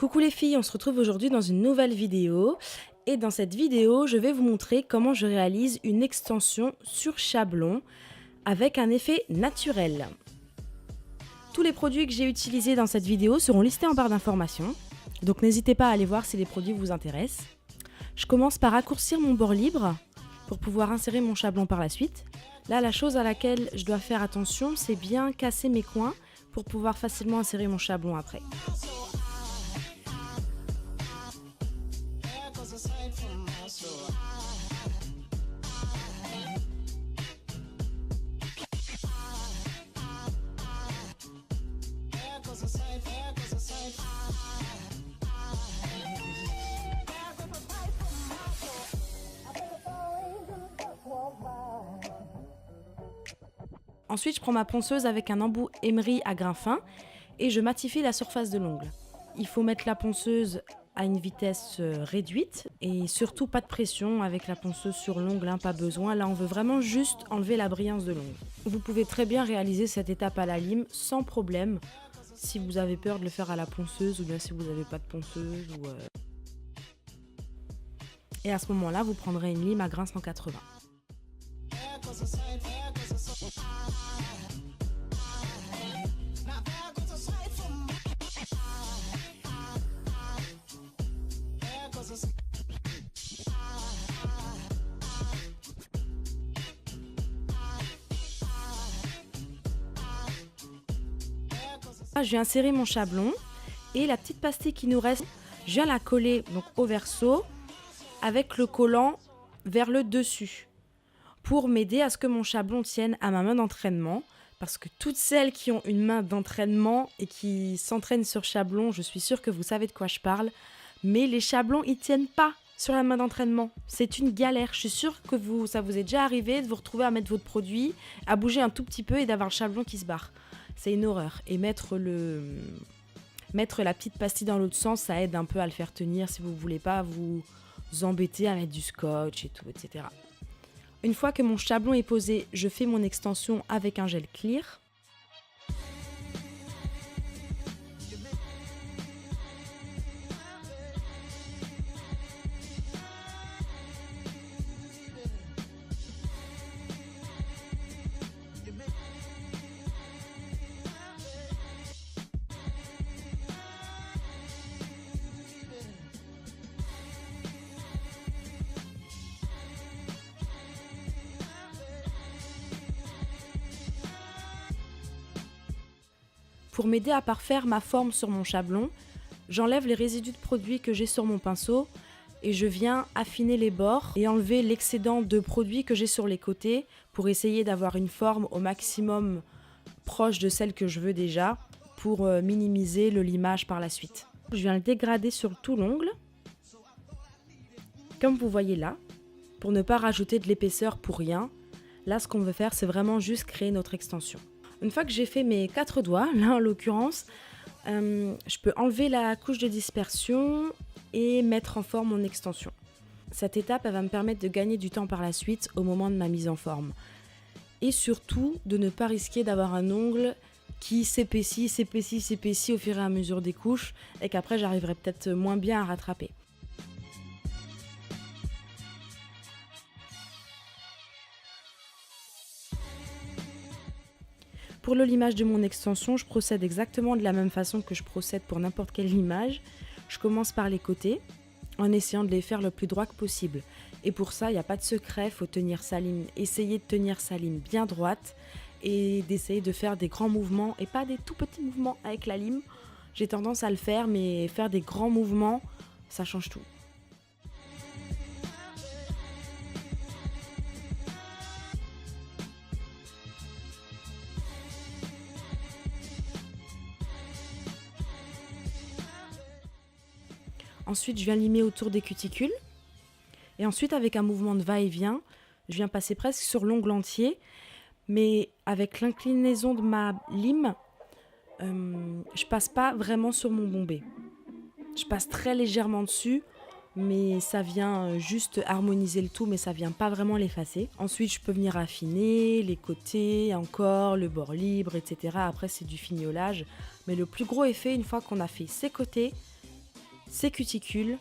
Coucou les filles, on se retrouve aujourd'hui dans une nouvelle vidéo et dans cette vidéo je vais vous montrer comment je réalise une extension sur Chablon avec un effet naturel. Tous les produits que j'ai utilisés dans cette vidéo seront listés en barre d'informations, donc n'hésitez pas à aller voir si les produits vous intéressent. Je commence par raccourcir mon bord libre pour pouvoir insérer mon chablon par la suite. Là, la chose à laquelle je dois faire attention, c'est bien casser mes coins pour pouvoir facilement insérer mon chablon après. Ensuite, je prends ma ponceuse avec un embout emery à grain fin et je matifie la surface de l'ongle. Il faut mettre la ponceuse à une vitesse réduite et surtout pas de pression avec la ponceuse sur l'ongle, hein, pas besoin. Là, on veut vraiment juste enlever la brillance de l'ongle. Vous pouvez très bien réaliser cette étape à la lime sans problème si vous avez peur de le faire à la ponceuse ou bien si vous n'avez pas de ponceuse. Et à ce moment-là, vous prendrez une lime à grain 180. Je viens insérer mon chablon et la petite pastille qui nous reste, je viens la coller donc au verso avec le collant vers le dessus pour m'aider à ce que mon chablon tienne à ma main d'entraînement, parce que toutes celles qui ont une main d'entraînement et qui s'entraînent sur chablon, je suis sûre que vous savez de quoi je parle, mais les chablons ils tiennent pas sur la main d'entraînement, c'est une galère. Je suis sûre que ça vous est déjà arrivé de vous retrouver à mettre votre produit, à bouger un tout petit peu et d'avoir le chablon qui se barre. C'est une horreur. Et mettre la petite pastille dans l'autre sens, ça aide un peu à le faire tenir si vous ne voulez pas vous embêter à mettre du scotch et tout, etc. Une fois que mon chablon est posé, je fais mon extension avec un gel clear. Pour m'aider à parfaire ma forme sur mon chablon, j'enlève les résidus de produits que j'ai sur mon pinceau et je viens affiner les bords et enlever l'excédent de produits que j'ai sur les côtés pour essayer d'avoir une forme au maximum proche de celle que je veux déjà pour minimiser le limage par la suite. Je viens le dégrader sur tout l'ongle, comme vous voyez là, pour ne pas rajouter de l'épaisseur pour rien. Là, ce qu'on veut faire, c'est vraiment juste créer notre extension. Une fois que j'ai fait mes 4 doigts, là en l'occurrence, je peux enlever la couche de dispersion et mettre en forme mon extension. Cette étape, elle va me permettre de gagner du temps par la suite au moment de ma mise en forme. Et surtout, de ne pas risquer d'avoir un ongle qui s'épaissit au fur et à mesure des couches et qu'après j'arriverai peut-être moins bien à rattraper. Pour le limage de mon extension, je procède exactement de la même façon que je procède pour n'importe quel limage. Je commence par les côtés en essayant de les faire le plus droit que possible. Et pour ça, il n'y a pas de secret, il faut tenir sa lime, essayer de tenir sa lime bien droite et d'essayer de faire des grands mouvements et pas des tout petits mouvements avec la lime. J'ai tendance à le faire, mais faire des grands mouvements, ça change tout. Ensuite, je viens limer autour des cuticules. Et ensuite, avec un mouvement de va-et-vient, je viens passer presque sur l'ongle entier. Mais avec l'inclinaison de ma lime, je passe pas vraiment sur mon bombé. Je passe très légèrement dessus, mais ça vient juste harmoniser le tout, mais ça vient pas vraiment l'effacer. Ensuite, je peux venir affiner les côtés, encore le bord libre, etc. Après, c'est du fignolage. Mais le plus gros effet, une fois qu'on a fait ces côtés, ses cuticules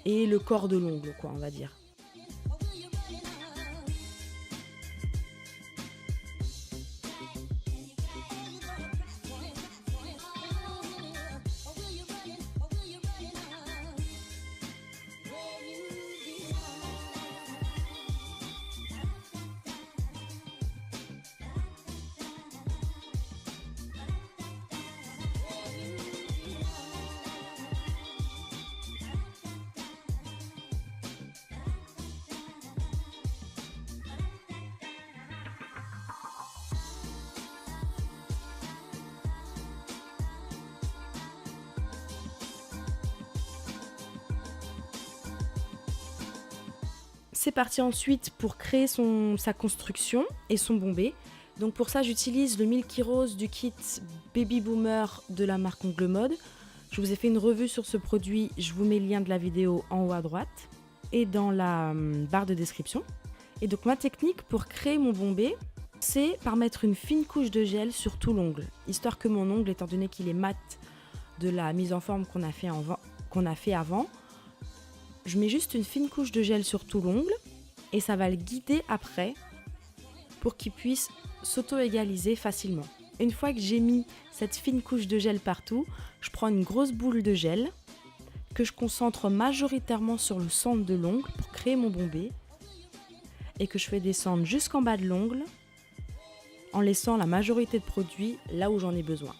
et le corps de l'ongle, quoi, on va dire. C'est parti ensuite pour créer sa construction et son bombé. Donc pour ça, j'utilise le Milky Rose du kit Baby Boomer de la marque Ongle Mode. Je vous ai fait une revue sur ce produit, je vous mets le lien de la vidéo en haut à droite et dans la barre de description. Et donc ma technique pour créer mon bombé, c'est par mettre une fine couche de gel sur tout l'ongle, histoire que mon ongle, étant donné qu'il est mat de la mise en forme qu'on a fait avant, je mets juste une fine couche de gel sur tout l'ongle et ça va le guider après pour qu'il puisse s'auto-égaliser facilement. Une fois que j'ai mis cette fine couche de gel partout, je prends une grosse boule de gel que je concentre majoritairement sur le centre de l'ongle pour créer mon bombé et que je fais descendre jusqu'en bas de l'ongle en laissant la majorité de produit là où j'en ai besoin.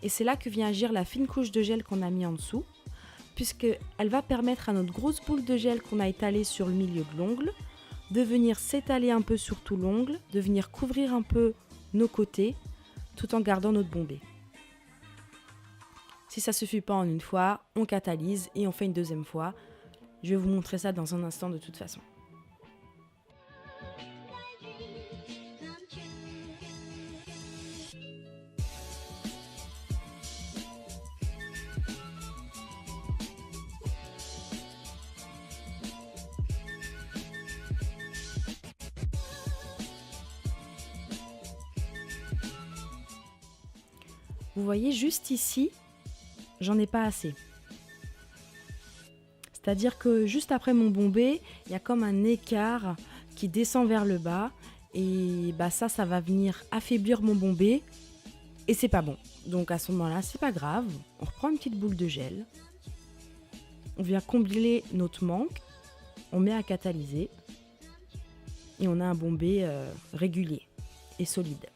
Et c'est là que vient agir la fine couche de gel qu'on a mis en dessous, puisqu'elle va permettre à notre grosse boule de gel qu'on a étalée sur le milieu de l'ongle de venir s'étaler un peu sur tout l'ongle, de venir couvrir un peu nos côtés, tout en gardant notre bombé. Si ça ne suffit pas en une fois, on catalyse et on fait une deuxième fois. Je vais vous montrer ça dans un instant de toute façon. Vous voyez juste ici, j'en ai pas assez. C'est-à-dire que juste après mon bombé, il y a comme un écart qui descend vers le bas et ça va venir affaiblir mon bombé et c'est pas bon. Donc à ce moment-là, c'est pas grave, on reprend une petite boule de gel, on vient combler notre manque, on met à catalyser et on a un bombé régulier et solide.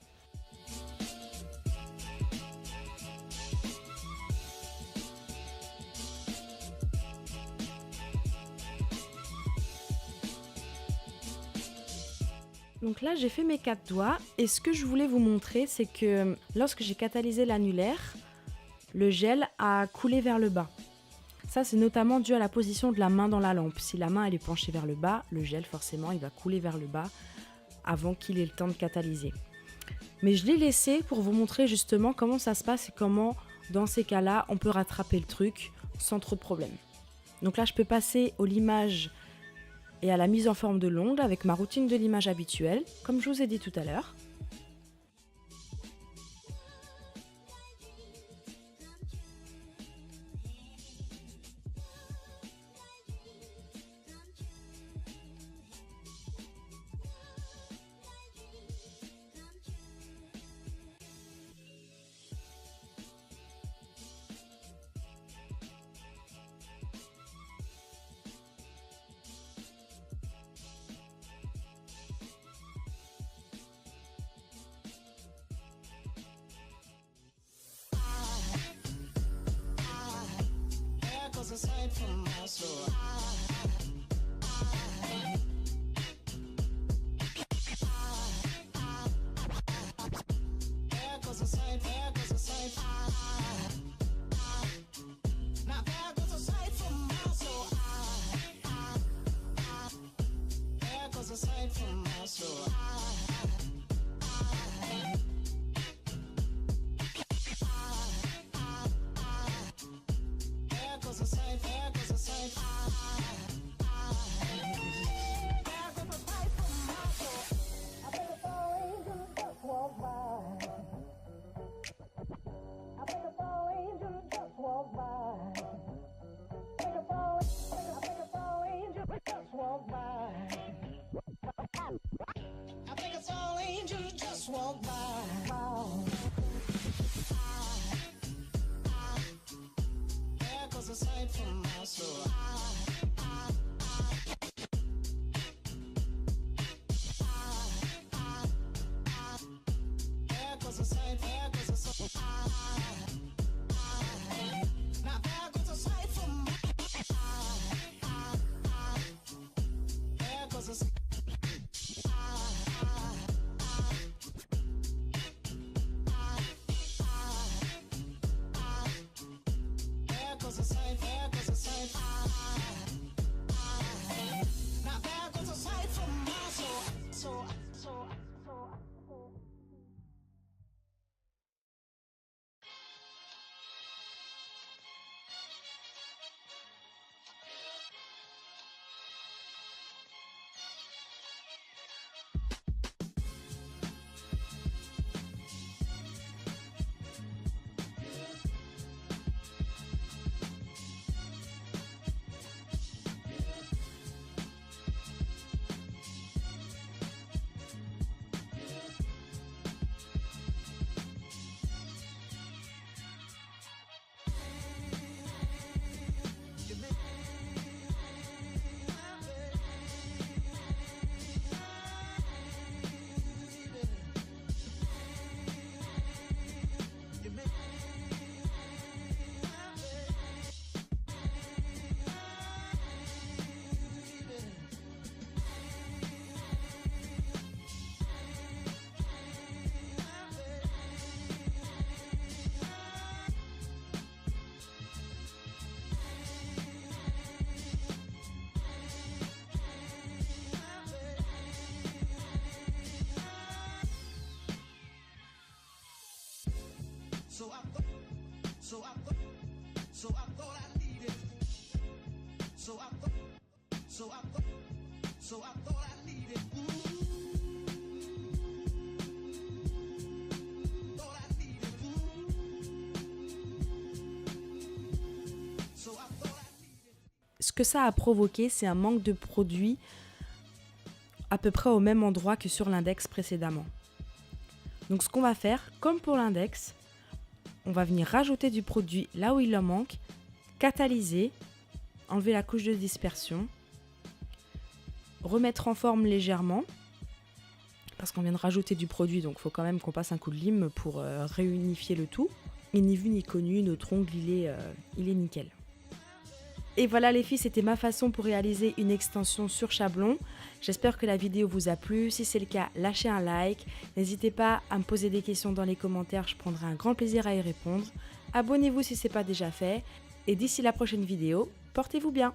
Donc là, j'ai fait mes 4 doigts et ce que je voulais vous montrer, c'est que lorsque j'ai catalysé l'annulaire, le gel a coulé vers le bas. Ça, c'est notamment dû à la position de la main dans la lampe. Si la main elle est penchée vers le bas, le gel, forcément, il va couler vers le bas avant qu'il ait le temps de catalyser. Mais je l'ai laissé pour vous montrer justement comment ça se passe et comment, dans ces cas-là, on peut rattraper le truc sans trop de problème. Donc là, je peux passer au limage et à la mise en forme de l'ongle avec ma routine de limage habituelle, comme je vous ai dit tout à l'heure. Ce que ça a provoqué, c'est un manque de produits à peu près au même endroit que sur l'index précédemment. Donc ce qu'on va faire, comme pour l'index, on va venir rajouter du produit là où il en manque, catalyser, enlever la couche de dispersion, remettre en forme légèrement, parce qu'on vient de rajouter du produit, donc il faut quand même qu'on passe un coup de lime pour réunifier le tout. Et ni vu ni connu, notre ongle il est nickel. Et voilà les filles, c'était ma façon pour réaliser une extension sur Chablon. J'espère que la vidéo vous a plu. Si c'est le cas, lâchez un like. N'hésitez pas à me poser des questions dans les commentaires, je prendrai un grand plaisir à y répondre. Abonnez-vous si ce n'est pas déjà fait. Et d'ici la prochaine vidéo, portez-vous bien.